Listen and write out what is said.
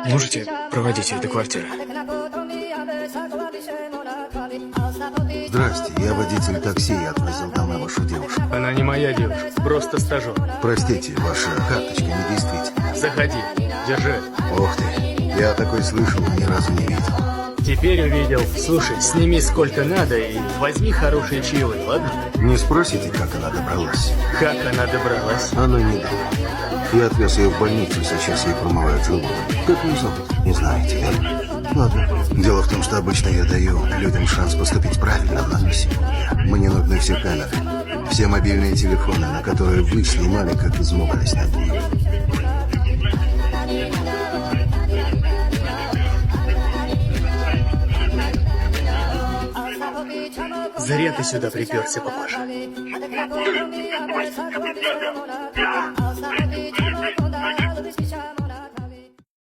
Можете проводить ее до квартиры? Здрасте, я водитель такси, я отвозил домой вашу девушку. Она не моя девушка, просто стажер. Простите, ваша карточка недействительна. Заходи, держи. Ох ты, я такой слышал, ни разу не видел. Теперь увидел. Слушай, сними сколько надо и возьми хорошие чаевые, ладно? Не спросите, как она добралась? Как она добралась? Она не дала. Я отвез ее в больницу, сейчас ей промывают желудок. Как ее зовут? Не знаете, да? Ладно. Дело в том, что обычно я даю людям шанс поступить правильно, но не сегодня. Мне нужны все камеры, все мобильные телефоны, на которые вы снимали, как измывались над ней. Зря ты сюда приперся, папаша.